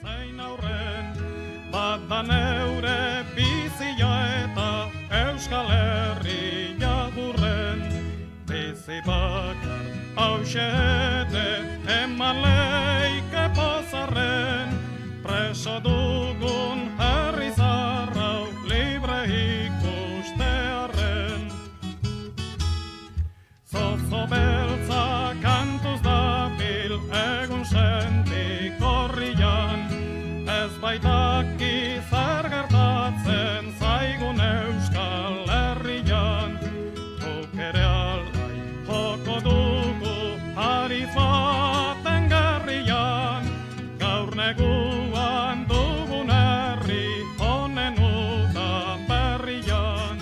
Zein aurren, bat da neure bizia eta Euskal Herria durren. Bizi bakar hauxete eman leike pozarren, preso dugun herri zarrau libre ikustearren. Zozo beltza kantuz dabil egun sentik horrian, ez baitaki zer gertatzen zaigun Euskal Herrian. Guk ere alai joko dugu hariz baten gerrian, gaur neguan dugun herri honen udan berrian.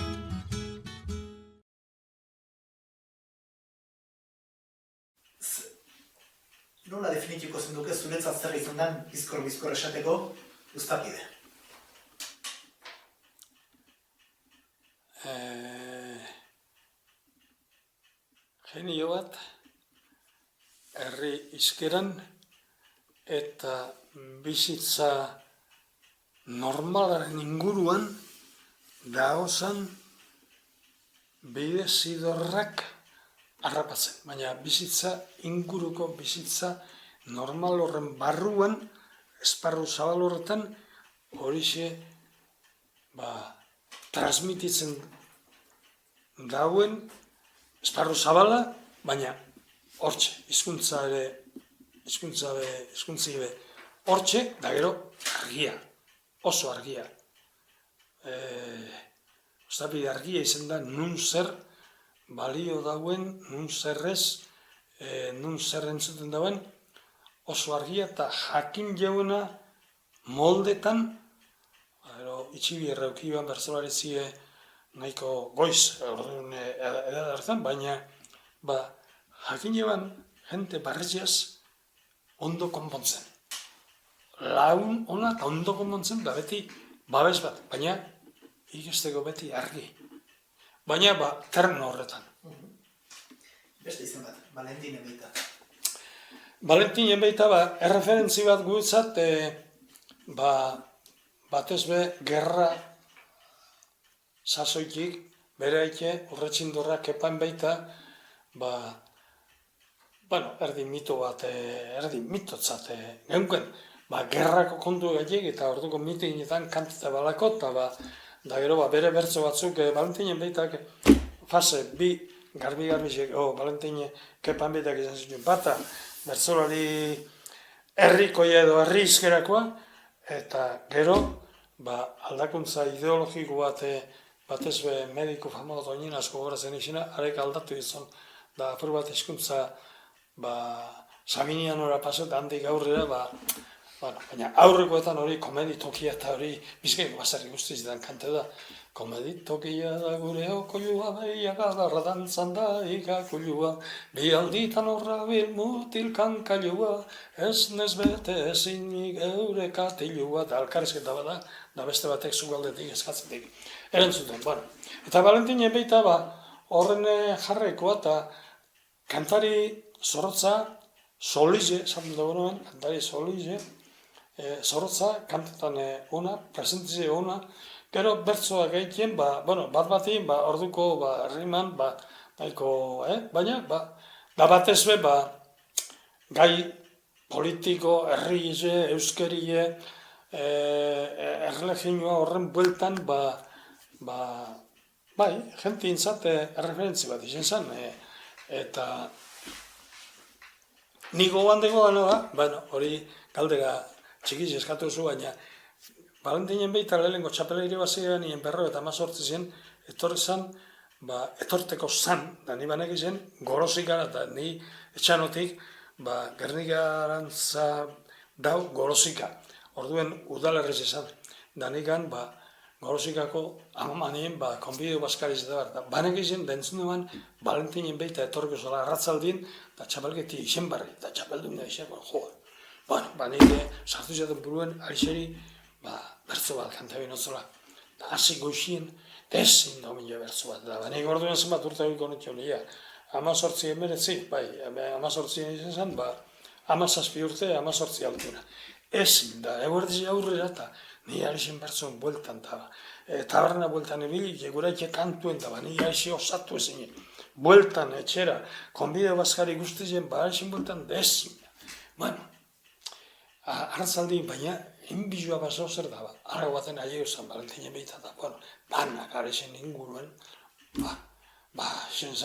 Nola definituko zenduke zuretzat zer izan den bizkor esateko uztakide? Genio bat, herri hizkeran eta bizitza normalaren inguruan daozan bide zidorrak harrapatzen. Baina bizitza inguruko bizitza normal horren barruan, esparru zabal horretan, horixe transmititzen dauen esparru zabala, baina hortxe, hizkuntza ere hortxe, da gero argia, oso argia. Ostapide argia izan da nun zer balio dauen, nun zerrez, nun zer entzuten dauen, oso argia eta jakin jauena moldetan, itxibi erraukiban bertzolaritzie nahiko goiz, orduan edadartan, baina jakin jauan jente barretxeaz ondo konpontzen. Laun ona eta ondo konpontzen, beti babes bat, baina ikusteko beti argi. Baina terno horretan. Beste izan bat, Valentin Enbeita. Valentin Enbeita, erreferentzi bat gutzat, batez be, gerra sasoitik, bere haike, urretxindurra, Kepa Enbeita, erdi mito bat, erdi mitotzat, geunken, gerrako kontu gaitek, eta orduko mitiginetan kantita balako, eta da gero bere bertso batzuk, Valentin Enbeitak, fase, bi garbi-garbizek, Valentin Kepa Enbeitak izan zituen, bata, bertsolari herrikoia edo herri hizkerakoa, eta gero, aldakuntza ideologiko bat, batez be mediku famoso oinin asko goratzen izena, arek aldatu izan, da apur bat hizkuntza, Sabinianora paso, eta handik aurrera, baina aurrekoetan hori komeditokia eta hori bizkaiko bazarri guztiz dan kante da. Komeditokia da gure okoilua, behiaga darra dantzan da ikakulua, bi alditan horra bil mutil kankailua, ez nezbete ezinik eure katilua, eta alkarrizketa bada, da beste batek zugaldetik eskatzetik. Erantzuten, Eta Valentin Enbeita horren jarrekoa eta kantari zorrotza, solize, esaten dugu nuen, kantari solize, zorrotza, kantetan ona, presentizio ona, gero bertsoak egiten, bat bati, orduko riman, baina, batez be, gai politiko, herrize, euskerie, erreligioa horren bueltan, jente intzat erreferentzi bat izan zen, eta niko bandeko gana da, hori galdera txikiz eskatu zu, baina Valentin Enbeita lehenengo txapeleire bazean, nien berro eta 18 zen, etorri zen, etorteko zan, da ni banek izen, gorozikara, eta ni etxanotik, Gernikarantza dau gorozika. Orduen udalerriz izan, da nikan, gorozikako amamanien, konbideo baskariz eta bat. Banek izen, dentzun duan, Valentin Enbeita etorriko zola arratzaldien, eta txapelketi izen barri, eta txapeldun da izen, nik sartu izaten buruen, arixeri, bertzo bat kanta binotzola. Hasi goxien, ezin domina bertzo bat. Nik orduan zenbat urte egiko nitio nila. 18 emeretzi, 18 izan zen, 17 urte, 18 altuna. ezin da, eguerdiz aurrera eta ni arixen bertzuen bueltan da, taberna bueltan ebilik, eguraike kantuen da, ni arixi osatu ezin, bueltan etxera, konbide bazkari guztien, arixen bueltan da ezin. Bueno, arratzaldi, baina, enbizua basau zer da, arra baten aile esan, Valentine behita da, bueno, banak arixen inguruen, zen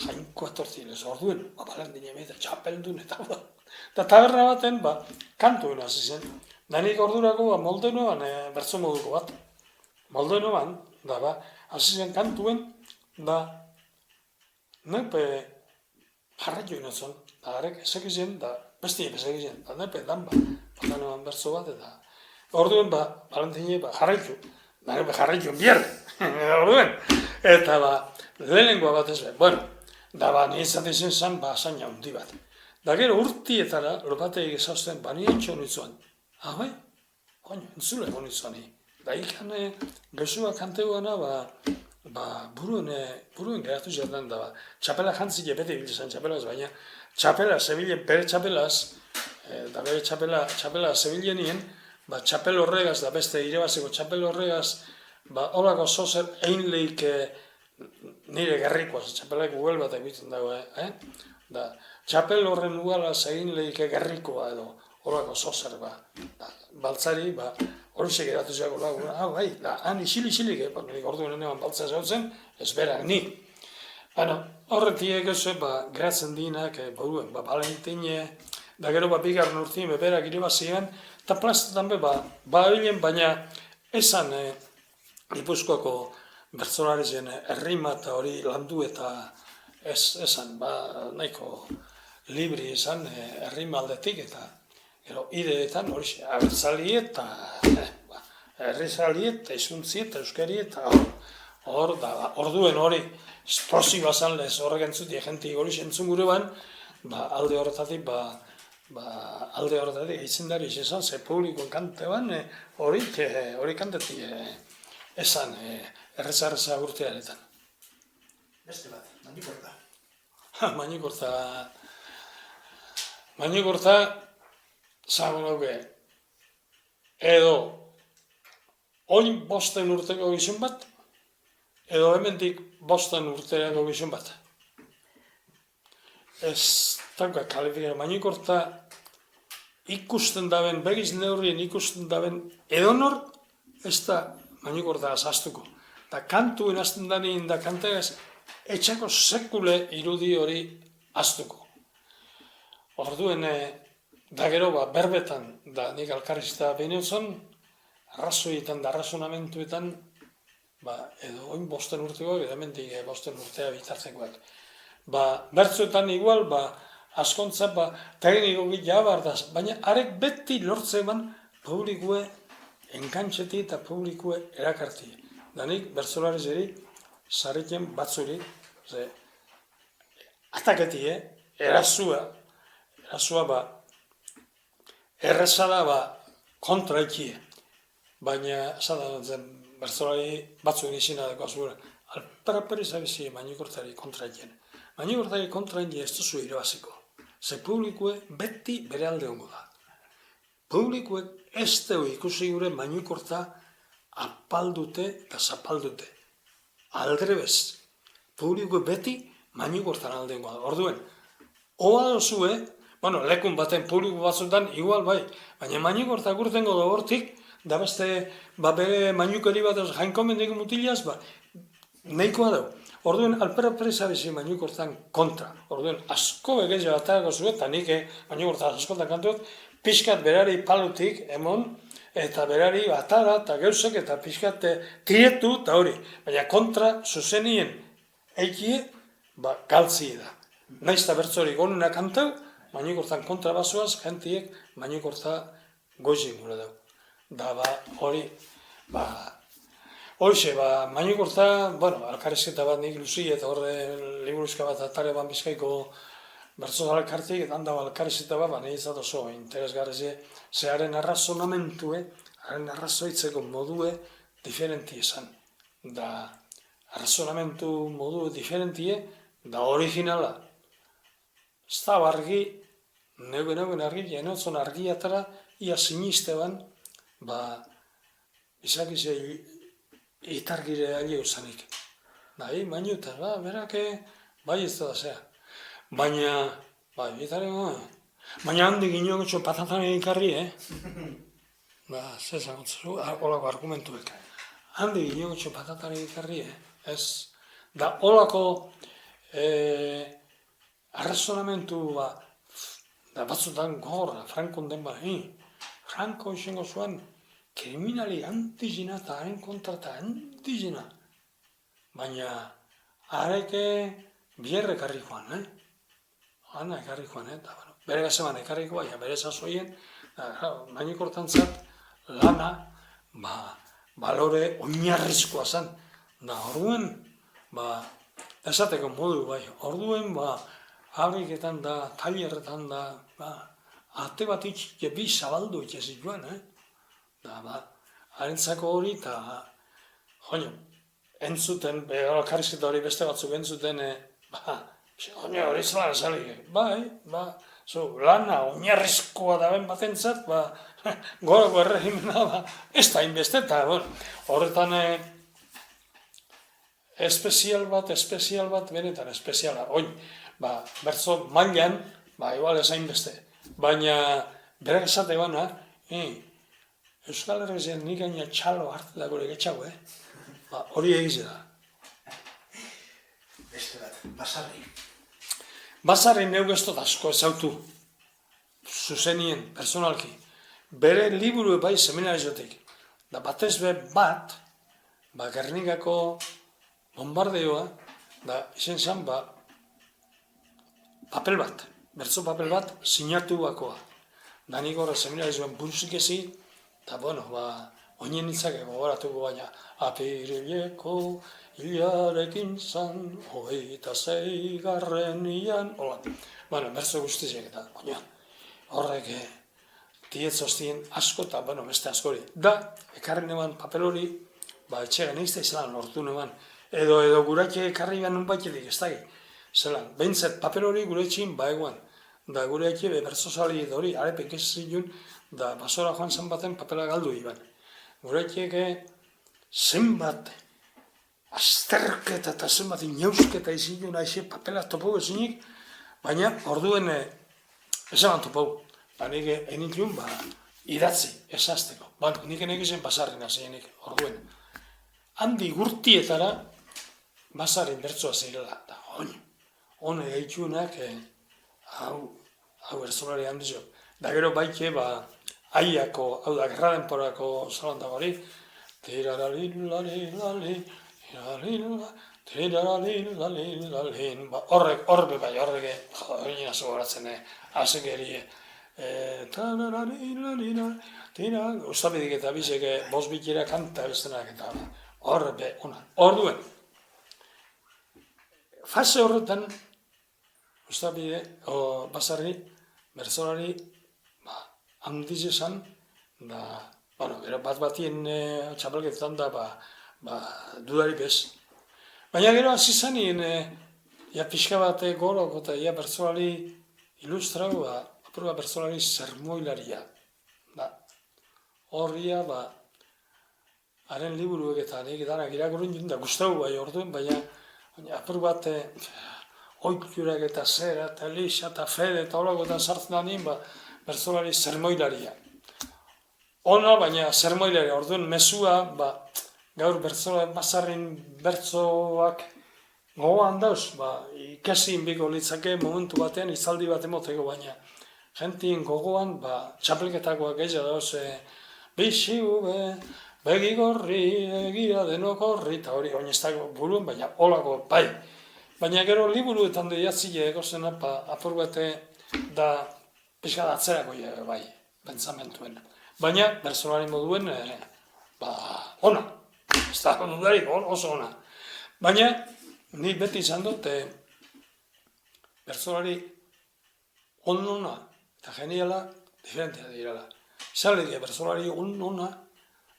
jainko atortzilez orduen, Valentine behita txapeldun eta eta taberna baten, kantuen hasi zen. Da nik ordurako moldenoan bertso moduko bat. Moldenoan, hasi zen kantuen, nepe jarraio inotzen, da garek esekizen, da besti esekizen, da nepe dan moldenoan bertso bat, eta orduen Valentine jarraitu, da nepe jarraitu bier, orduen, eta lehenengoa bat ez behar. Bueno, da ni izatezen zen, zaina hundi bat. Da gero urtietara, lopateik ezauzten, ni entxo nitzuan. Bai? Oino, entzule nitzuan. Da ikan gezua kanteguana, buruen geratu zertan da. Txapela jantzik bete biltzen txapelaz, baina txapela, zebilen, bere txapelaz, da bere txapela zebilenien, txapel horregaz, da beste irebazeko txapel horregaz, holako zozer egin lehik nire gerrikoaz, txapelak uel bat egiten dago, da, txapel horren ugalaz egin lehike gerrikoa edo horako zozer, baltzari, horixe geratu zeako lagu, bai, han isili-isilik, ordu nenean baltza zautzen, ez berak ni. Horretiek ez, geratzen dinak, Valentine, da gero bigarren urtien berak iribazien, eta plastetan bilen, baina esan Gipuzkoako bertzolarizen errima eta hori landu eta esan, nahiko libri esan errima aldetik eta gero ideetan hori abertzali eta herrizali eta izuntzi eta euskari eta orduen hori esplosiba zanlez horrek entzuti egenti hori zentzun gure ban, alde horretatik eitzendari esan, ze publikoen kante ban, hori kantetik esan erreza urtearetan. Beste bat, Manikorta. Manikorta, zango nauke, edo oin bosten urteko gizun bat, edo hemendik bosten urteko gizun bat. Ez dauka kalifikera, Manikorta ikusten daben, begiz neurrien ikusten daben, edonor ez da Manikorta azaztuko. Da kantuen azten danien da kantegaz, etxako sekule irudi hori aztuko. Orduen, da gero berbetan, da nik alkarrizita behineutzen, arrazoietan da arrazonamentuetan, edo oin bosten urtekoak, edo mendik bosten urtea bitartzekoak. Bertzuetan igual, askontza, tekniko gila bardaz, baina arek beti lortzeban publikue enkantxeti eta publikue erakarti. Da nik bertzolarizeri, sarriken batzuri, ataketi, erasua errezala kontraikie, baina bertzolari batzuen izina dako azura, alperaperi zabizi Manikortari kontraikien. Manikortari kontraikien ez duzu irabaziko, ze publikue beti bere alde hongo da. Publikuek ez dugu ikusi gure Manikorta apaldute eta zapaldute. Aldrebez, publiko beti Manikortan aldengoa da. Orduen, hoa dozue, lekun baten publiko batzutan igual bai, baina Manikorta gurtengo da hortik, da beste bere Manikori bat jainkomendeko mutilaz, nahikoa dau. Orduen, alpera zabizi Manikortan kontra. Orduen, asko egezia batarako zuen, eta nik Manikorta askotan kantuak, pixkat berari palutik emon, eta berari atara eta geuzek eta pixkat tiretu eta hori. Baina kontra zuzenien eikie, galtzie da. Naiz eta bertzori gonuna kantau, Manikortan kontra bazoaz, jentiek Manikorta goizin gure dau. Da hori, hoxe, Manikorta, alkarrizketa bat nik luzi eta horre liburuzka bat atare ban bizkaiko bertso alkartik, eta handa alkarrizketa bat, nahi izat oso interesgarrize, zearen arrazonamentue, haren arrazoitzeko modue diferentie esan. Da arrazonamentu modue diferentie, da originala. Ez da argi, neugen argi, jenotzen argiatara, ia sinisteban, izakize itargire aile usanik. Nahi, mainuta, berake, bai ez da zea. Baina, baina handik inogetxo patatan egikarri, zer zagotzu, olako argumentuek. Handik inogetxo patatan egikarri, ez. Da, olako arrazonamentu, da batzutan gogorra, Frankon den Franko izango zuen, kriminali antizina eta haren kontra eta antizina. Baina, hareke bierre ekarri joan, Ana ekarri joan, eta bere gazeman ekarri joan, bere zazoien, mainik hortantzat lana, balore oinarrizkoa zen. Da, orduen, esateko modu, orduen, fabriketan da, tailerretan da, ate bat itxik, bi zabaldu itxezik joan, harentzako hori, eta, entzuten, karrizketa hori beste batzuk entzuten, hori zelan esalik, lana oinarrizkoa da ben batentzat, gorako erregimena, ez da inbeste, eta horretan espezial bat, benetan espeziala, bertso mailan, igual ezain beste, baina berak esate bana, Euskal Herrizen nik gaina txalo hartu da gure getxago, hori egize da. Beste bat, Basarri. Basarri neu gestot asko ezautu, zuzenien, personalki. Bere liburu bai seminarizotik. Da batez be bat, Gernikako bombardeoa, da izen zen, papel bat, bertso papel bat, sinatu bakoa. Da nik horre seminarizoen buruzik ezi, eta oinen nitzake gogoratuko baina, apirileko hilarekin zan, 26. ian, hola. Bertso guztiziak eta, horrek tietzostien asko eta, beste askori. Da, ekarri neban papel hori, etxegan izte zelan lortu neban, edo guraike ekarri behan nun baitetik, ez dagi. Zelan, behintzat papel hori gure etxin eguan, da gure etxe bertso zali hori, arepek ez zilun, da basora joan zen baten papela galdu iban. Gure etxeek zenbat azterketa eta zenbat inausketa izilun aize papela topau ezinik, baina orduen ezaban topau. Nik eniklun idatzi, ezazteko. Nik enekizen Basarrin hazenik orduen. Handi gurtietara Basarrin bertsoa zeirela. Hone egitunak hau bertsolari handizo. Da gero baike aiako, hau da, gerra denporako zalantak hori, tiraralilalilali, tiraralilalilali, horrek nazo horatzen, azekeri, ustabidik eta bizek bost bitera kanta bestenak eta horrek, orduen. Fase horretan, ustabide, Basarri, bertsolari, handiz esan, gero bat batien txapelketan da, dudari bez. Baina gero hasi zanien, pixka bat gorok eta bertsolari ilustrau, apurua bertsolari sermoilaria. Horria, haren liburuek eta nik danak irakurren juten da guztau orduen, baina apur bat oiturak eta zera, eta lixa, eta fede, eta horako eta sartzen da nien, bertsolari sermoilaria. Ona, baina sermoilaria, orduen mesua, gaur Basarrin bertsoak gogoan dauz, ikesin biko litzake momentu batean, izaldi bat emoteko, baina jentien gogoan, txapelketakoak gehiago dauz, bixiu begigorri, egira denok horri, eta hori oinestako buruen, baina holako, Baina gero liburuetan deiatzile egozena, apur bete da pixka da atzerako pentsamentuen. Baina, bertsolari moduen, ona. Ez da, dudarik, oso ona. Baina, ni beti izan dut, bertsolari ona eta geniala diferentea direla. Izan bertsolari ona,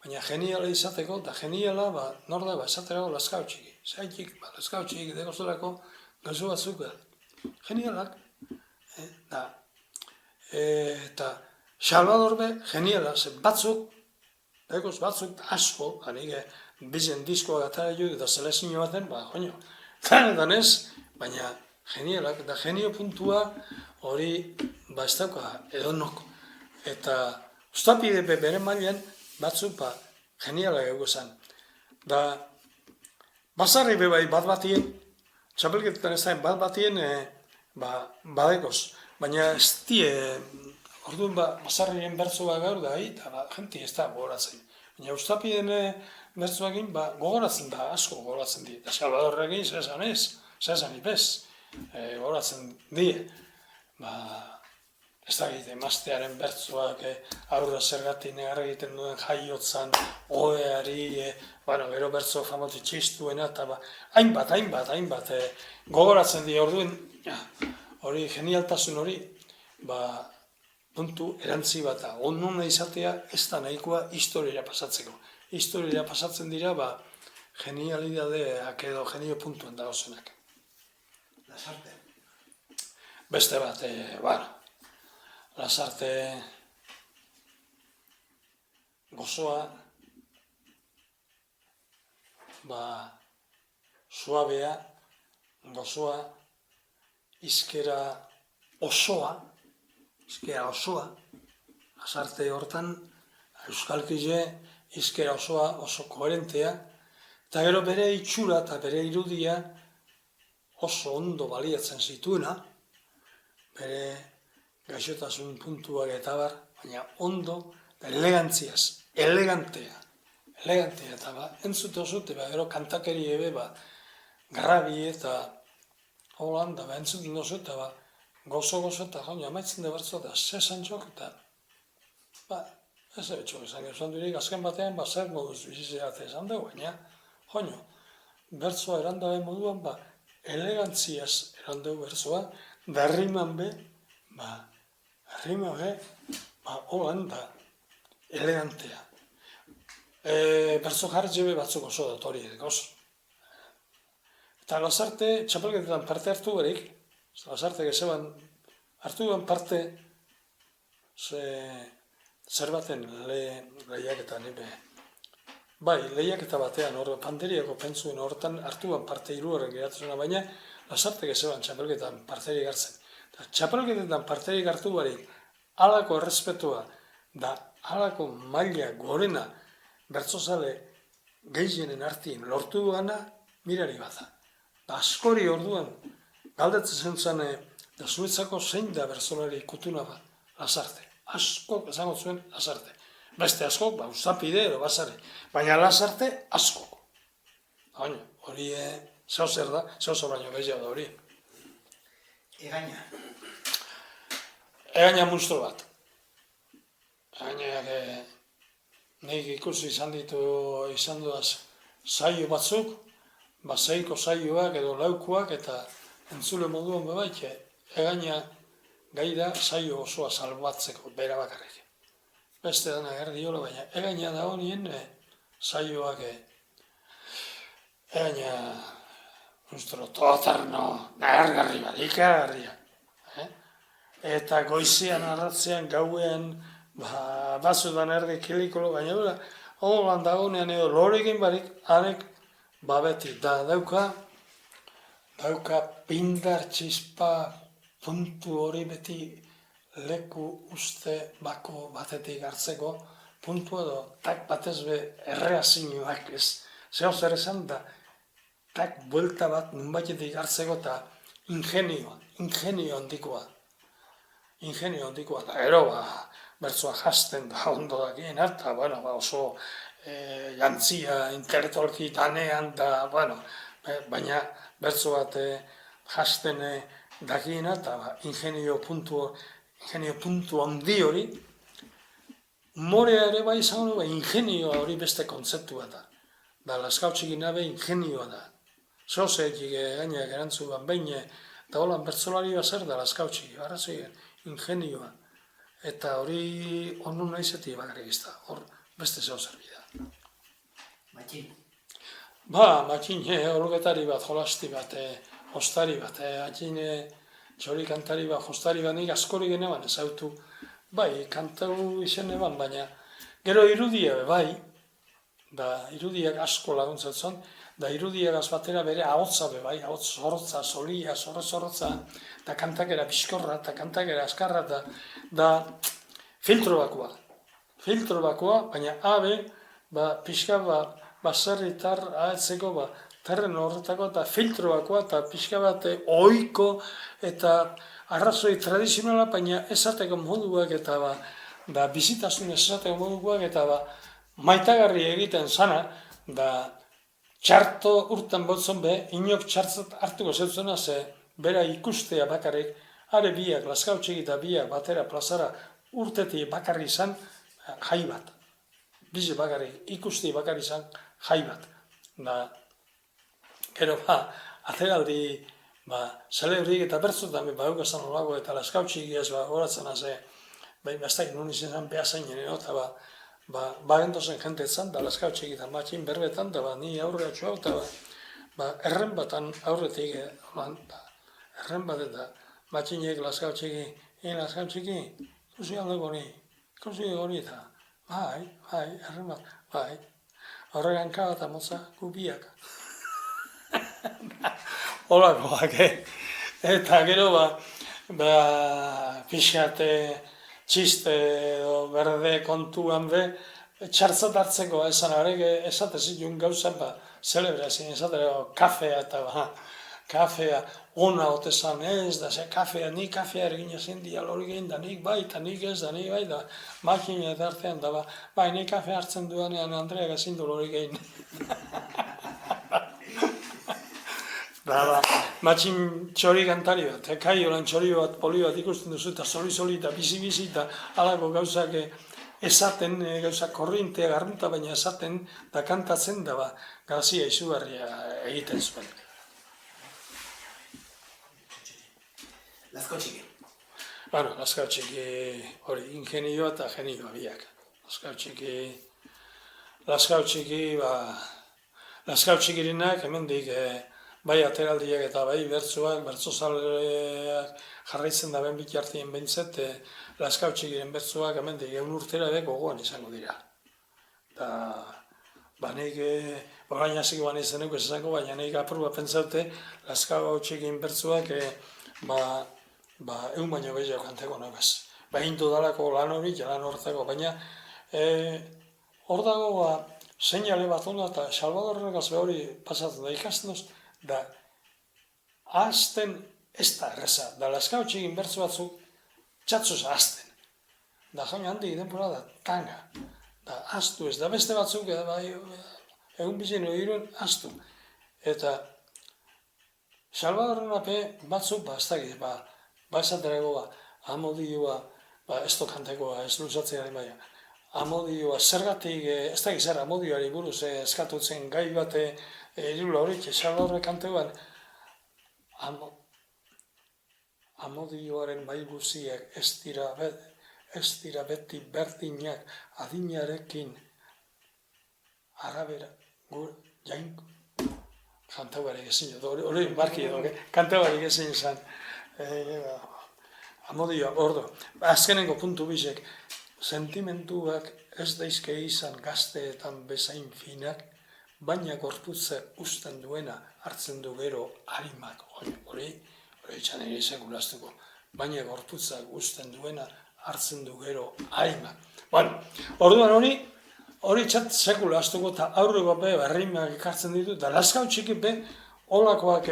baina geniala izateko, eta geniala, nor da, esaterago laskau txiki. Zaitik, laskau txiki, degozelako, gazu batzuk, genialak. Eta Salvador be, geniala, ze batzuk asko, hanik bizen diskoak atara jo eta selezio baten, zanetan ez, baina genialak, eta genio puntua hori, ez dauka, edonok. Eta Uztapide bere mailan batzuk, genialak egu zen. Da, basarri be bai bat-batien, txapelketetan ez da, bat-batien, badekoz. Baina ez die, orduan basarrien bertzoa gaur da, eta jenti ez da gogoratzen. Baina Uztapideen bertzoakin gogoratzen da, asko gogoratzen di. Eta Salvadorrekin zezan ipez, gogoratzen die. Ez da egiten, emaztearen bertzoak aurra zergatik negarra egiten duen jaiotzan, oeari, gero bertzo famotu txistuena, eta hainbat, gogoratzen di orduan, hori genialtasun hori, puntu erantzi bat da. Onduna izatea ez da nahikoa historiara pasatzeko. Historiara pasatzen dira, genialidadeak edo genio puntuen dagozenak. Lasarte. Beste bat, Lasarte gozoa, suabea, gozoa, izkera osoa, Lasarte hortan, euskalkile, izkera osoa, oso koherentea, eta gero bere itxura eta bere irudia oso ondo baliatzen zituena, bere gaixotasun puntuak eta baina ondo, elegantziaz, elegantea, eta entzute osute, gero kantakeri ebe, garrabi eta holanda, entzuten oso, eta gozo, eta amaitzen da bertzo, eta zesan txok, eta ez ebe txok esan durik, azken batean, zer moduz bizizeat esan dugu, baina, bertzoa erandabe moduan, elegantziaz erandabe bertzoa, da riman be, holanda, elegantea. Bertzo jarri jebe batzuk oso dut hori edekoz. Eta Lasarte, txapelketetan parte hartu berik, Lasarte gezeban hartu ben parte zer baten lehiaketan, lehiaketa batean, panderiako pentsuen horretan hartu ben parte hiruaren geratu zena, baina Lasarte gezeban txapelketetan parterik hartzen. Txapelketetan parterik hartu barik, halako errespetua da halako maila gorena bertzozale gehienen artien lortu gana mirari bat da. Askori orduan, galdetzen zen da zuetzako zein da bertzolari kutuna bat, Lasarte. Askok esango zuen Lasarte. Beste askok, Uztapide edo Basarri. Baina Lasarte askok. Hori zeu zer da, zeu zer baino gehiago da hori. Egaina. Egaina munstro bat. Egainak nik ikusi izan duaz saio batzuk, zeiko saioak edo laukoak eta entzule moduan bebaik, egaina gai da saio osoa salbatzeko bera bakarrik. Beste dana gerdiola, baina egaina da honien saioak egaina munstro totarno, nagargarri bat, ikargarria. Eta goizean, arratzean, gauean, batzutan erdi kilikolo, baina holan dagoenean edo lorekin barik, hanek beti da dauka pindar txispa puntu hori beti leku uste bako batetik hartzeko puntu edo tak batez be erreazioak ez. Zeo zer esan da, tak buelta bat nunbaitetik hartzeko eta ingenio handikoa. Da gero, bertzoa jasten da ondo dakien, eta oso jantzia, intelektualki danean, baina bertzo bat jasten dakien, eta ingenio puntu handi hori, morea ere bai izan hori, ingenioa hori beste kontzeptu bat da. Da, laskautxik inabe ingenioa da. Zozeetik gainak erantzu behin, eta holan bertzolari bat zer da laskautxik, ingenioa. Eta hori onu nahizetik bakarrik izta, hor beste zeo zerbida. Matxin. Matxin, oroketari bat, jolasti bat, hostari bat, atxin txori kantari bat, hostari bat, nik askori geneban ezautu bai, kantau izen eban, baina gero irudia bai, da irudiak asko laguntzatzen, da irudiak batera bere ahotza be bai, ahots zorrotza, solia, zorrotza, da kantakera bizkorra, da kantakera askarra, da filtro bakoa, baina abe, pixka baserritar ahetzeko, terren horretako, eta filtro bakoa, eta pixka bat ohiko, eta arrazoi tradizionala, baina esateko moduak, eta bizitasun esateko moduak, eta maitagarri egiten zana, da txarto urtan botzen be, inok txartzat hartuko zeutzena, ze bera ikustea bakarrik, are biak, Lazkautxegi eta biak batera plazara urtetik bakarri izan, jai bat. Bize bakarrik, ikustea bakarri izan, jai bat. Da, gero atzeraldi, zelebrik eta bertzutan, baukazan olago eta Lazkautxegi ez horatzen haze, bastak nun izan behazainen, eta bagendozen jentetzen, da Lazkautxegi eta matxin berbetan, da ni aurre atxua, eta erren batan aurretik, erren bat eta matxinek Lazkautxegi, Lazkautxegi, ikusi aldeko honi, eta bai, erren bat, bai, horregan ka eta motza gubiak. Holakoak, eta gero pixate, txiste edo berde kontuan be, txartzat hartzeko esan horrek esate zituen gauzan, celebrazien esatero kafea eta kafea ona otezan ez, da ze kafea, ni kafea ergin ezin dial hori gehin, da nik bai, eta nik ez, da nik bai, da makina eta artean, da bai, nik kafea hartzen duanean Andreak ezin du hori gehin. Matxin txori kantari bat, kai horan txori bat, poli bat ikusten duzu, eta soli eta bizi eta halako gauzak esaten, gauzak korrintea, garrunta baina esaten, da kantatzen, da grazia izugarria egiten zuen. Lazkautxegi. Lazkautxegi hori ingenioa eta genioa biak. Lazkautxegirinak hemendik bai ateraldiak eta bai bertsoak, bertsozaleak jarraitzen da ben bitartien behintzet, Lazkautxegiren bertsoak hemendik egun urtera gogoan izango dira. Nik, orain hasiko bane izeneko esango, baina nik apurua pentsaute Lazkautxegin bertsoak egun baino gehiago kanteko nogaz. Indu dalako lan hori, lan horretako, baina hor dago seinale bat hona eta Salvadorren gazbe hori pasatzen da ikasten duz, da ahazten ez da erreza, da Lazkautxegin bertso batzuk txatzuz ahazten. Da jaina handik denbora da tanga, da ahaztu ez, da beste batzuk egun bizien oiruen ahaztu. Eta Salvadorren ape batzuk, ez dakit, esaterako amodioa, ez dokantekoa, ez luzatzea baina, amodioa, zergatik, ez dakit zer amodioari buruz eskatutzen gai bate irula horik, Salvadorre kanteoan, amodioaren bai guziak ez dira beti berdinak adinarekin arabera, jain, kanteoarik ezin, hori marki edo, kanteoarik ezin izan, amodioa, ordo, azkenengo puntu bizek, sentimentuak ez daizke izan gazteetan bezain finak, baina gorputza usten duena hartzen du gero harimak, hori etxan ere sekulaztuko, baina gorputza usten duena hartzen du gero harimak. Orduan hori txat sekulaztuko eta aurreko be berrimak ekartzen ditu, eta Lazkautxegi be holakoak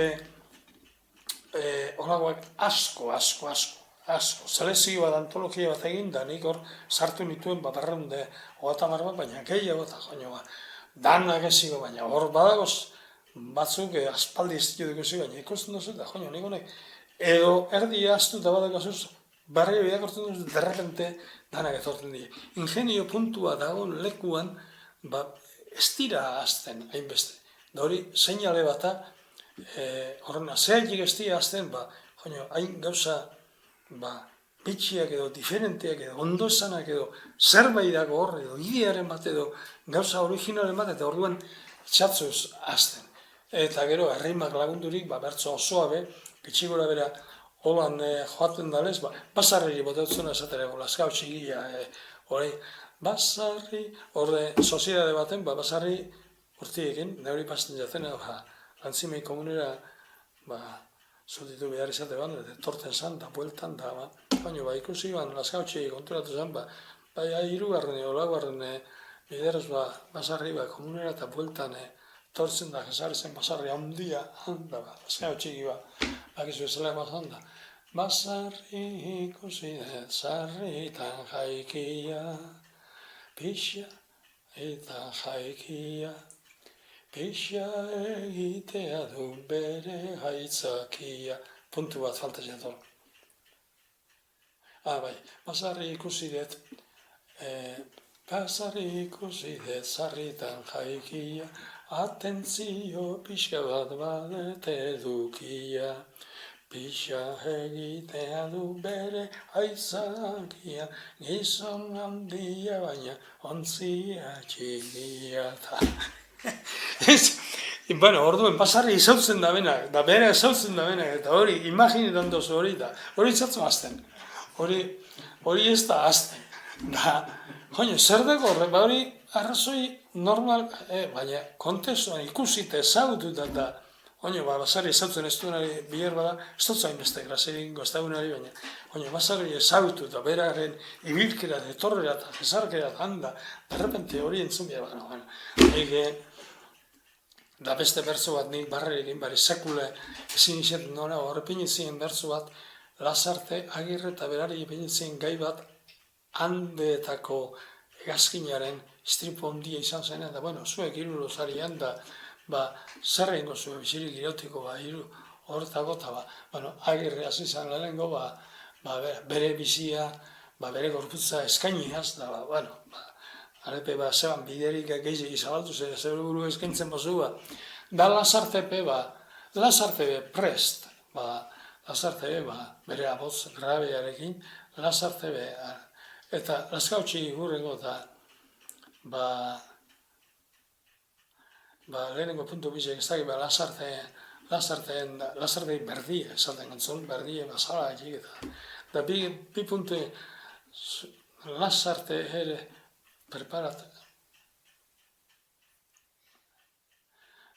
asko, selezio bat, antologia bat egin, da nik hor sartu nituen berreunde hogetamar bat, baina gehiago eta joan danak eziko, baina hor badagoz batzuk aspaldi ez dut ikusi, baina ikusten duzu, eta joan nik honek edo erdi astu eta badagozuz, barrio irakortzen duzu, derrepente danak etorten dira. Ingenio puntua dagoen lekuan, ez dira azten, hainbeste. Da hori, seinale bata, horrena, zehaitik ez dira azten, hain gauza, bitxiak edo, diferenteak edo, ondo esanak edo, zerbait dago hor edo, idearen bat edo, gauza originalen bat, eta orduan txatzuz azten. Eta gero, herrimak lagundurik, bertso osoa be, gitxigora bera, holan joaten dalez, basarri botatzen esaterako, laskau txigia, hori, basarri, horre, soziedade baten, basarri urtiekin, neuri pasten jaten, lantzimei komunera, zutitu behar izate ban, torten zan, da bueltan, da, baina, ikusi ban, laskau txigi konturatu zan, hirugarren, olagarren, bideraz, basarri, komunera eta bueltan, tortzen da, jesarri zen basarri handia, handa, laskau txigi, bakizu ezela emazan da. Basarri ikusi dut, sarritan jaikia, pixa eta jaikia, pixa egitea du bere gaitzakia. Puntu bat falta jator. Bai, basarri ikusi dut, sarritan jaikia, atentzio pixka bat badet edukia. Pixa egitea du bere aitzakia, gizon handia baina ontzia txigia. Bueno, orduen, basarri izautzen da benak, da bere izautzen da benak, eta hori, imaginetan dozu hori da, hori izatzen azten, hori ez da azten. Da, zer dago horre, hori arrazoi normal, baina kontestuan ikusite ezagututa da, basarri ezautzen ez duenari biler bada, ez dut zain beste grazerik goztagunari baina, basarri ezautu eta beraren ibilkera, etorrera eta jesarkera handa, derrepente hori entzun behar baina, da beste bertso bat nik barrerekin, bari sekule ezin izaten nora, horrepin izien bertso bat, Lasarte, Agirre eta berari ipin izien gai bat, handeetako egazkinaren istripu ondia izan zen, eta zuek hiru lozarian da, zer egingo zuen bizirik irotiko, horretako, eta Agirre hasi izan lehenengo, bere bizia, bere gorputza eskainiaz, da, arepe, zeban biderik gehiago izabaltu zen, zer buru eskaintzen bozu, da Lasarte be prest, Lasarte be, bere aboz grabearekin, Lasarte be, eta laskautxi gurrengo, eta, lehenengo puntu bizek ez dakit, Lasarte berdie, esaten gantzun, berdie, basala egin, eta bi puntu, Lasarte ere preparatu.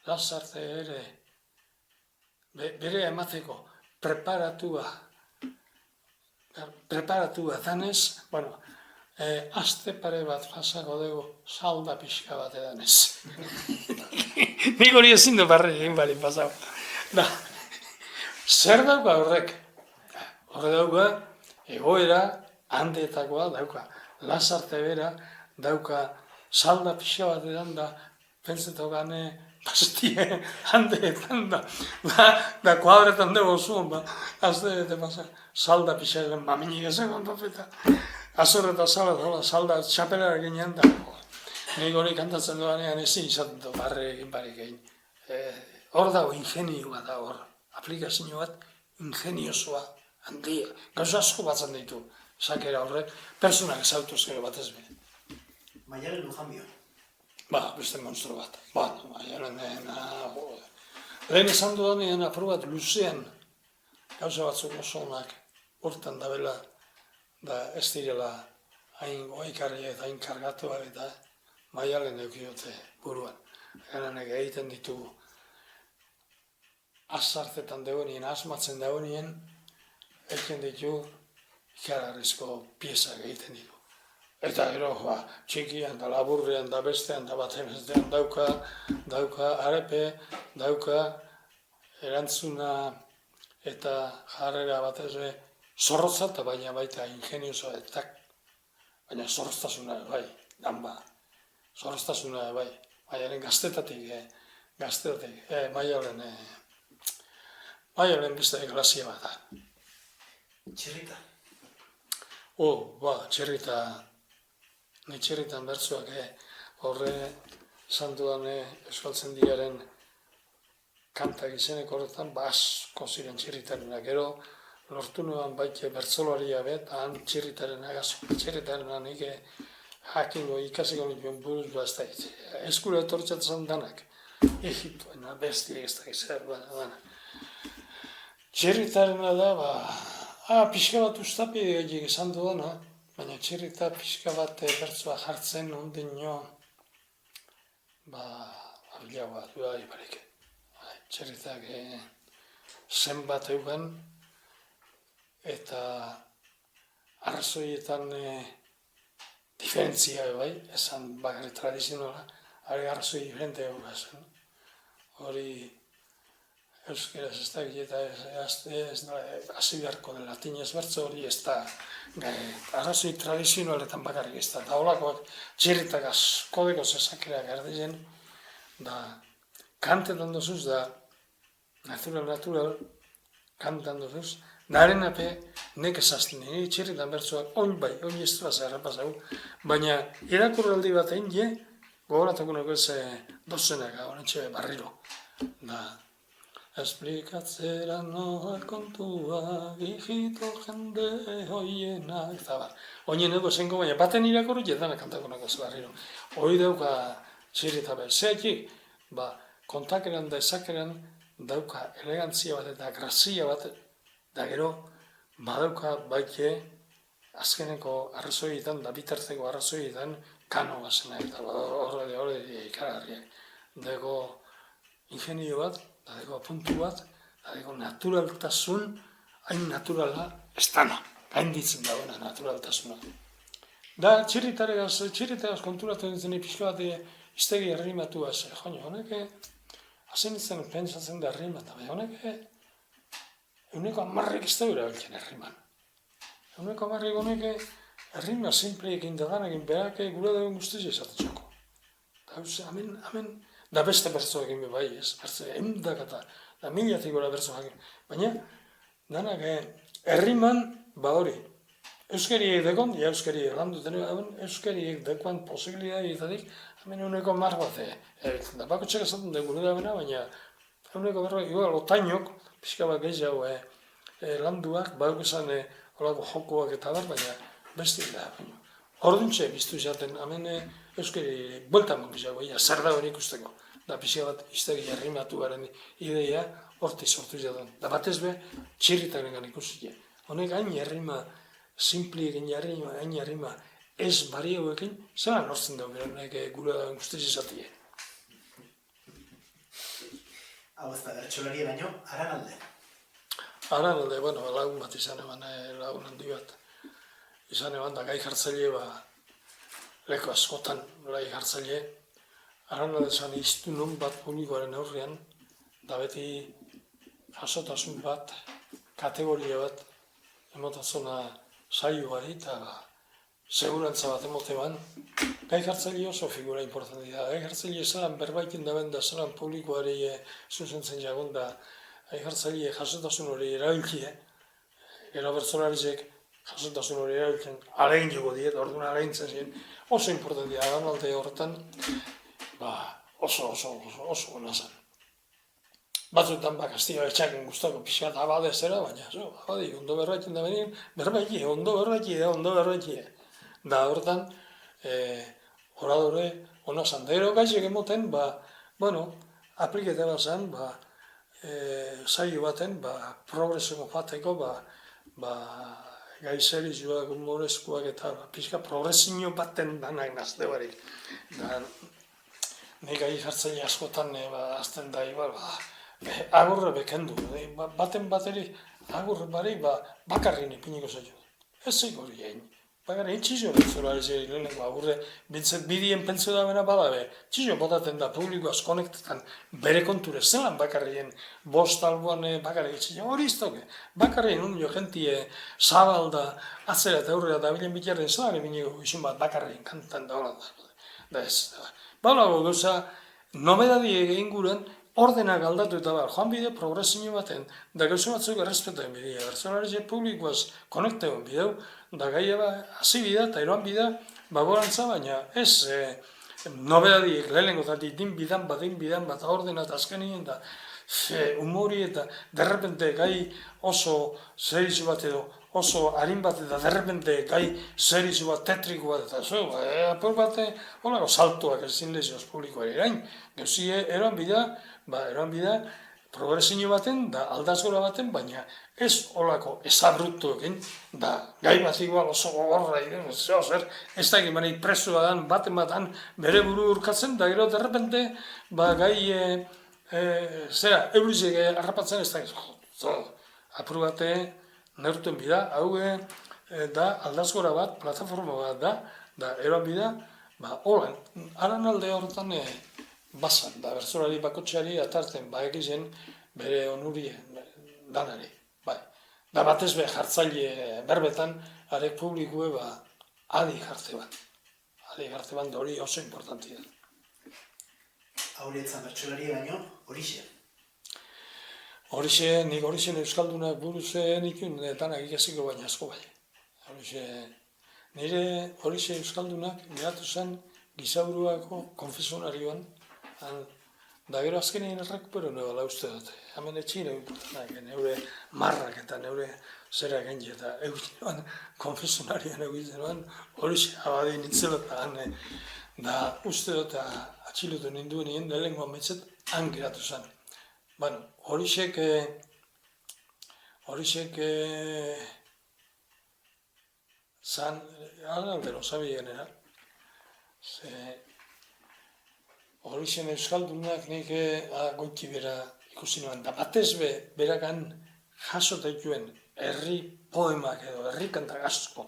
Lasarte ere bere emateko preparatua danez, aste pare bat pasako dugu salda pixka bat edanez. Nik hori ezin du barri egin bari pasako. Zer dauka horrek? Horre dauka egoera handeetakoa dauka. Lasarte bera dauka salda pixka bat edan da pentseto gane pastie handeetan da kuadretan dugu zuen, azte eta pasa salda pixka edan maminik ezegoen papeta. Azorreta salda txapelera ginean da. Nik hori kantatzen duanean ezin izaten du barre egin barik egin. Hor dago ingenioa da hor. Aplikazio bat ingeniosoa handia. Gauza asko batzen ditu. Sakera horrek, personak ezautuz gero batez be. Maialen Lujanbio. Beste monstru bat. Maialen lehen esan dudanean apur bat luzean gauza batzuk oso onak hortan dabela da ez direla hain goikarri eta hain kargatuak eta Maialen eukiote buruan. Eranek egiten ditugu azartetan dagoenien, asmatzen dagoenien, egiten ditu ikararrizko piezak egiten ditu. Eta gero, txikian da laburrean da bestean da baten bestean dauka arepe, dauka erantzuna eta jarrera batez zorrotza eta baina baita ingeniosoa eta baina zorroztasuna bai, zorroztasuna bai, Maialen gaztetatik, Maialen beste grazia bat da. Txirrita. Txirrita, ni txirritan bertzuak, horre santuan Euskaltzen diaren kantak izenek horretan, asko ziren txirritarenak, gero lortu nuen baita bertzolaria bet, han txirritarena nik jakingo ikasiko nituen buruz bazta hitz. Eskura etortzatzen danak, Egiptoena, bestiek ez da izan, Txirritarena da, pixka bat ustapi egin esan dudana, baina txirrita pixka bat bertzua jartzen ondino, abilago bat, barik. Txirritak zenbat eugen, eta arrazoietan diferentzia bai, esan bakarri tradizionala, arrazoi diferente eugen. Hori euskeraz ez da gileta hasi beharko den latinez bertzo hori ez da arrazoi tradizionaletan bakarrik ez da. Eta holakoak txirritak asko zezakerak erdizen, da kantetan dozuz da natural kantetan dozuz, naren ape nek esazten, nire txirritan bertzoak oin ez du azera pasau, baina irakurraldi bat egin je, gogoratakuneko ez dozenak, horretxe barriro. Esplikatzera noa kontua, hijito jende hoienak, eta oinen edo zenko, baina baten irakorru jedanak kantakonako ez barriro. Hoi dauka txirrita behar. Zeaki, kontakeran da ezakeran dauka elegantzia bat eta grazia bat, da gero, badauka baike azkeneko arrazoietan, da bitarteko arrazoietan, kano bazena, eta horre ikaragarriak. Dago ingenio bat, dago puntu bat, dago naturaltasun, hain naturala, ez dana, gainditzen dagoena naturaltasuna. Da, txirritaragaz konturatu dintzen pixka bat iztegi errimatua ze, honek, hazen izan pentsatzen da errimata, honek, euneko amarrik ez da erabiltzen erriman. Euneko amarrik honek, errima simpleekin da danakin berak gure dagoen guztiz esatetxoko. Hemen, da beste bertzoekin be bai ez, eundak eta da milatik gora bertzoekin. Baina, danak erriman hori. Euskariek dekon, euskariek lan duten egun, euskariek dekoan posibilitateetatik, hemen euneko mar bat da bako txek esaten da gure dagoena, baina euneko berro, igual, otainok, pixka bat gehiago landuak, baduk esan olako jokoak eta baina beste da. Orduntxe biztu izaten, hemen euskari bueltan mokizago, zer da hori ikusteko. Da pixka bat iztegi errimatu garen ideia horti sortu izaten. Da batez be, txirritaren gan ikusi. Honek hain errima, simpli egin hain errima ez barioekin, zelan hortzen dago honek gure dagoen guztiz izatie. Hau ez da, bertxolaria baino, Aranalde. Aranalde, lagun bat izan eman, lagun handi bat. Izan eban da gai jartzaile, leko askotan gai jartzaile. Aranalde zan iztunun bat publikoaren aurrean, da beti jasotasun bat, kategoria bat, emotatzona saioari eta segurantza bat emoteban. Gai jartzaile oso figura importanti da. Gai jartzaile zelan berbaikin daben da zelan publikoari zuzentzen jagun da gai jartzaile jasotasun hori erabilkie. Gero bertzolarizek jasotasun hori erabiltzen, alegin joko diet, orduan alegintzen ziren, oso importantia Aranalde horretan, oso gona zen. Batzuetan Kastillo etxaken guztako pixka eta abade zera, baina abadi, ondo berbaitien da benien, ondo berbaitie. Da horretan, oradore, ona zan. Da gero gaizek emoten, aplikete bat zen, saio baten, progresio bateko, gai serizioak, humorezkoak eta pixka progresio baten danak nazte barik. Nahi gai jartzaile askotan azten da igual, agurre bekendu. Baten bateri agurre barik bakarrin ipiniko zailo. Ez zeik hori egin. Bakarri txizio bertzora lehenengo agurre, bidien pentsio da bena badabe, txizio botaten da publikoaz konektetan bere konture zelan bakarrien bost alboan bakarri txizio hori iztoke. Bakarrien unio jentie zabalda, atzera eta aurrera da bilen bitarren zelan ebiniko izun bat bakarrien kantan da hola da ez. Baulago gauza, nobedadi egin guren, ordenak aldatu eta joan bideo progresio baten, da gauza batzuk errespetaen bidea, bertzolarize publikoaz konekteuen bideu, da gaia hasi bida eta eroan bida bagorantza, baina ez nobedadiek lehenengotatik din bidan bat ordena eta azkenien da humori eta derrepente gai oso serizu bat edo oso harin bat eta derrepente gai serizu bat tetriko bat eta zo, apur bat holako saltoak ezin lezioz publikoari erain. Gauzie eroan bida progresio baten, da aldazgora baten, baina ez olako ezabruktuekin, da gai bat igual oso gogorra iren, ez da egin presua dan, baten bere buru urkatzen, da gero derrepente, gai, eurizek harrapatzen ez da, apur bate, neurtuen bida, hau da aldazgora bat, plataforma bat da eroan bida, holan, aran alde horretan basan, da bertsolari bakotxeari atarten egizen bere onuri danari. Da batez be jartzaile berbetan, arek publikue adi jarte ban. Adi jarte ban da hori oso importantia. Hauretzan bertsolari baino, horixe. Horixe, nik horixen euskaldunak buruzen ikun danak ikasiko baina asko bai. Nire horixe euskaldunak geratu zen Gizaburuako konfesionarioan, da gero azkenean errekupero nebala uste dute. Hemen etxin neure marrak eta neure zera genji eta egiten konfesionarioan egiten horixe abadi nintzelotan da uste dute atxilotu ninduen nien lehenkoan betzet han geratu zen. Horixek zan, aldero zabi genera, horixen euskaldunak nik goiti bera ikusi nuen, da batez berakan jasotaituen herri poemak edo herri kantak asko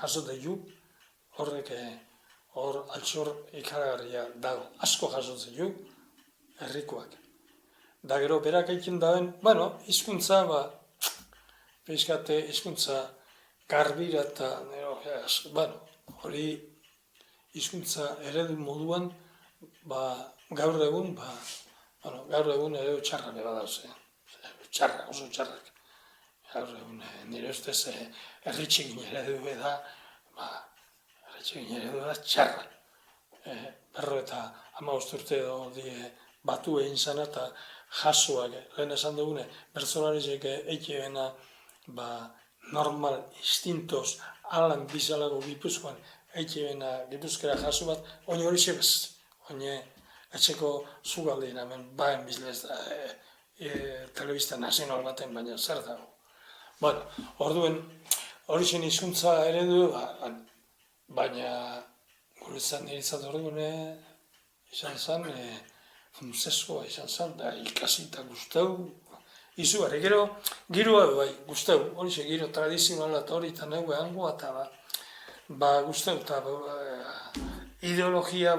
jasotaitu, horrek hor altxor ikaragarria dago, asko jasotzaitu herrikoak. Da gero berak egiten dauen, hizkuntza, peixkate hizkuntza garbira eta, hori hizkuntza eredu moduan, gaur egun ere txarra beba dauz, txarra, oso txarrak. Gaur egun nire ustez erritxekin eredu da, txarra. Berro eta 15 urte edo batu egin zana eta jasoak, lehen esan dugune, bertzolarizek eikebena normal, instintos, alan bizalago Gipuzkoan, eikebena Gipuzkera jaso bat, oin hori xebez, oin etxeko zugaldeen hemen, baen bizlez da, telebista nazional baten, baina zer dago. Orduen, hori zen hizkuntza eredu, baina guretzat niretzat orduan izan zen, funzeskoa izan zen, da ikasi eta guztau, izugarri, giroa guztau, hori ze giro tradizionala eta hori eta neue hangoa eta guztau eta ideologia,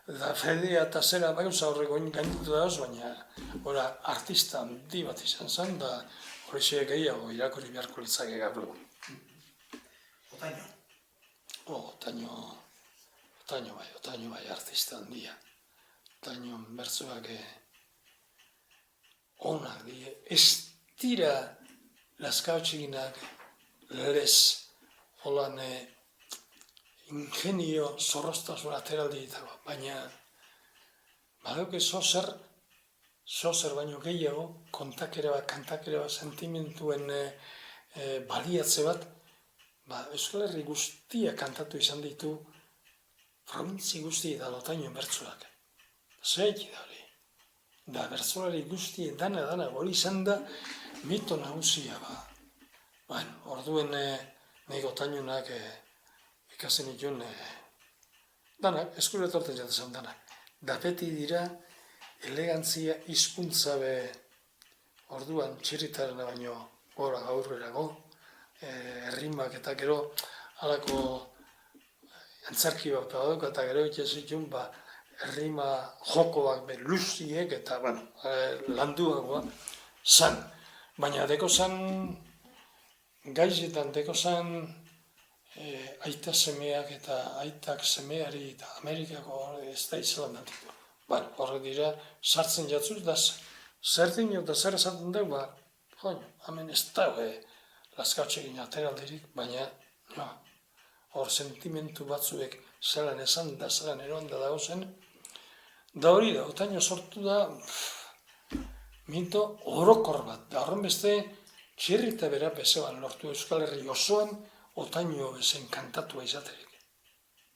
da fedea eta zera, gauza horreko gainditu dauz, baina artista handi bat izan zen, da hori ze gehiago irakurri beharko litzake gaur egun. Otaino? Otaino bai artista handia. Otaino bertsoak onak die, ez dira laskautxiginak lez, holan ingenio zorroztasun ateraldi ditago, baina badauke zozer baino gehiago, kontakere bat, kantakere bat, sentimentuen baliatze bat, Euskal Herri guztia kantatu izan ditu, probintzi guzti da Otainoen bertsoak. Zeiki da hori. Da bertsolari guzti dana hori izan da mito nagusia orduen nik Otainoenak ikasen itun danak, eskuretorten jatzen danak. Da beti dira elegantzia hizkuntza orduan txirritaren baino gora gaurrerago, errimak eta gero halako antzarki bat badauka eta gero itxezitun errima jokoak luziek eta landuagoa zan. Baina deko zan gaizetan, deko zan aita semeak eta aitak semeari eta Amerikako ez da izalandatik. Horre dira sartzen jatzuz da zer dino eta zer esaten dugu, hemen ez da laskautxekin ateraldirik, baina hor sentimentu batzuek zelan esan da, zelan eroan da dago zen. Da hori da, Otaino sortu da mito orokor bat. Da horren beste txirrita bera bezeban lortu Euskal Herri osoan Otaino bezen kantatua izaterik.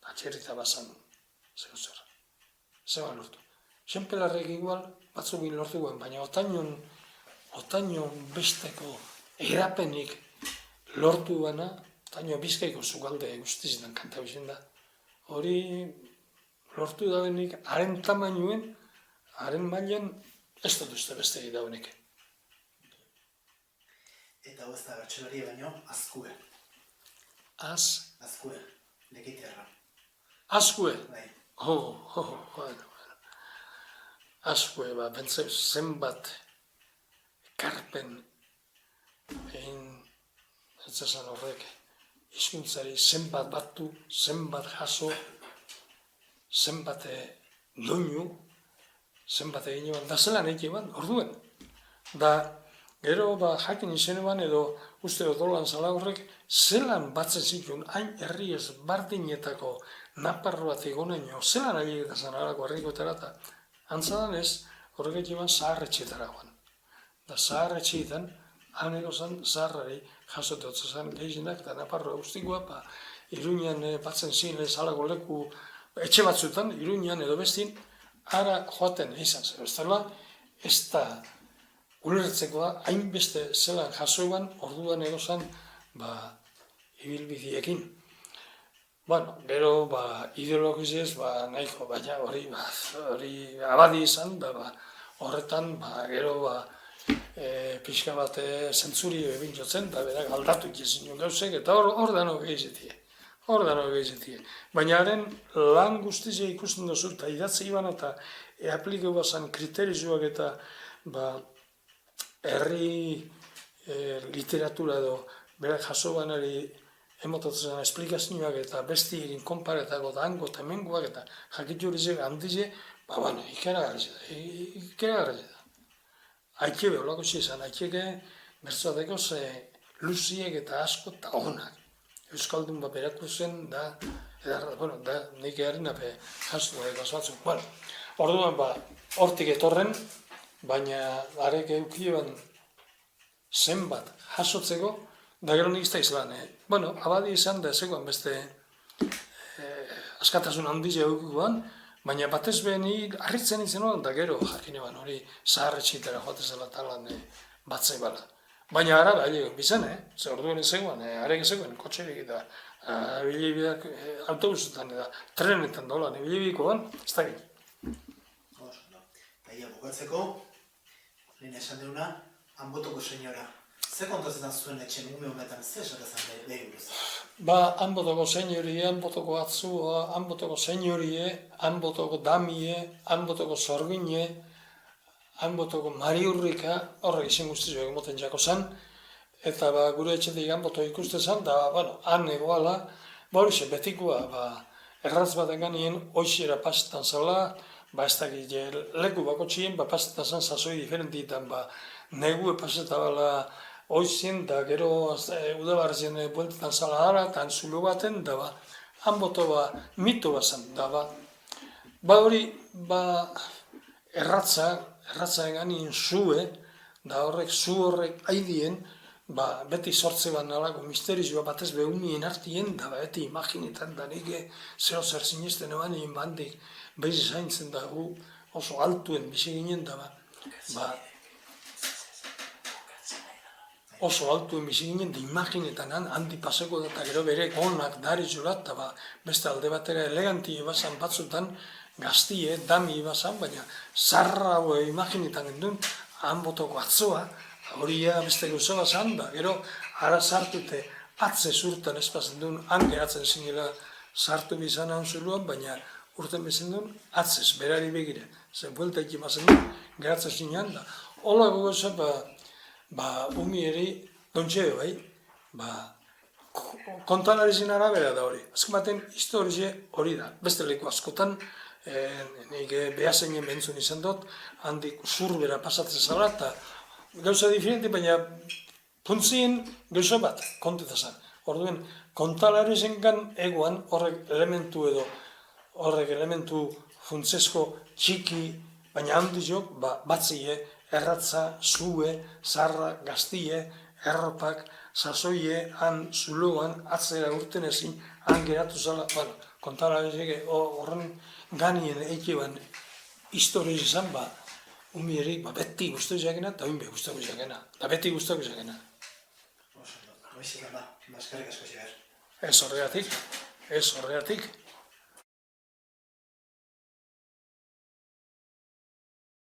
Da txirrita bazan zeban lortu. Senpelarrek igual batzukin lortu guen, baina otainon besteko erapenik lortu gana, otaino Bizkaiko sukalde guztizetan kanta bizien da. Hori lortu daudenik, haren tamainuen, haren mailan ez dut uste beste daudenik. Eta hau ez da bertxelaria baino, azkue. Azkue, lekitearra. Azkue? Bai. Bueno. Azkue, bentseu zenbat ekarpen egin, ez esan horrek, hizkuntzari zenbat batu, zenbat jaso, zenbat doinu, zenbat egin eban, da zelan egin eban, orduen. Da, gero jakin izen eban edo uste odolan zala horrek, zelan batzen zituen, hain herri ezbardinetako Naparro bat egonaino, zelan ailegeta zan harako herrikoetara eta antzadan ez, horrek egin eban zaharretxetara guan. Da zaharretxeetan, han egozan zaharrari jasote hotzazan gehienak eta Naparroa guztikoa, Iruñan batzen zin zalako leku etxe batzuetan, Iruñan edo bestin, ara joaten izan zer. Ez da ulertzekoa, hainbeste zelan jasoeban, orduan egozan, ibilbidiekin. Bueno, gero, ideologiziez, nahiko, baina hori abadi izan, horretan, gero, pixka bat zentzuri ebintzotzen, eta berak aldatu ikizin gauzek, eta hor dano gehizetie. Baina haren lan guztizia ikusten duzu, eta idatzi iban eta aplikeu bazan kriterizuak eta herri literatura edo berak jaso banari emotatzen esplikazioak eta besti egin konparetako da hango eta hemengoak eta jakitu hori zeg handize, ikeragarri da. Aikebe, holako izan, aikeke bertzuateko luziek eta asko eta onak. Euskaldun berako zen da, nik egarin ape jastu da batzuk. Orduan hortik etorren, baina arek eukieban zenbat jasotzeko, da gero nik izta izan. Abadi izan da ezekoan beste askatasun handia eukikoan, baina batez beheni harritzen izan hori, da gero jakin eban hori zaharretxitera joatezela talan batzai bala. Baina ara behar bizan, ze orduan ezekoan, arek ezekoan, kotxerik eta bilibiak autobusetan eta trenetan dolan, bilibikoan, ez da gini. Eta bukatzeko, lehen esan deuna, Anbotoko senyora. Ze kontatzen zuen etxen ume honetan, ze esatezan behi buruz? Anbotoko senyorie, Anbotoko atzua, Anbotoko senyorie, Anbotoko damie, Anbotoko zorgine, Anbotoko mariurrika, horrek izin guztizuak emoten jako zan, eta gure etxetik Anboto ikuste zan, da, han egoala, horixe, betikoa, erratz bat enganien, oixiera pasetan zala, ez dakit, leku bako txien, pasetan zan sasoi diferentietan, negue pasetabala oizien, da gero udabarrezien bueltetan zala gara, eta antzulo baten, da Anboto mito bat zan, da hori, erratza eganien zue, da zu horrek haidien, beti sortze bat nalako misterizua batez behunien artien, da beti imaginetan, da nik zeo zer sinesten eban egin bandik behiz zaintzen da oso altuen bizi ginen, da oso altuen bizi ginen, da imaginetan handi paseko da, eta gero bere gonak darizurat, eta beste alde batera eleganti ebazan batzutan, gaztie, dami ebazan, baina zarra imaginetan gendun, Anbotoko atzoa, hori beste gauza bat zan da, gero ara sartute atze zurtan espazen duen, han geratzen zinela sartu bizan anzuluan, baina urten bezin duen, atzez, berari begire, zen buelta ikimazen duen, geratzen zinean da. Olako gauza, umieri, dontxeo, kontalari zin arabera da hori. Azken baten, historize hori da, beste leku askotan, nik behazeinen bentzun izan dut, handik zurbera pasatzen zala, eta gauza diferente, baina puntzien gauza bat, konteta zan. Orduen, kontalari zengan egoan horrek elementu funtzesko txiki, baina handizok, batzie, erratza, zue, zarra, gaztie, erropak, sasoie, han zuloan, atzera urten ezin, han geratu zala, kontalari zege horren ganien eikeban historia izan, umierik beti guztu izakena, eta oin be guztu izakena. Eta beti guztu izakena. Oso, noizik, eskerrik asko ziber. Ez horregatik.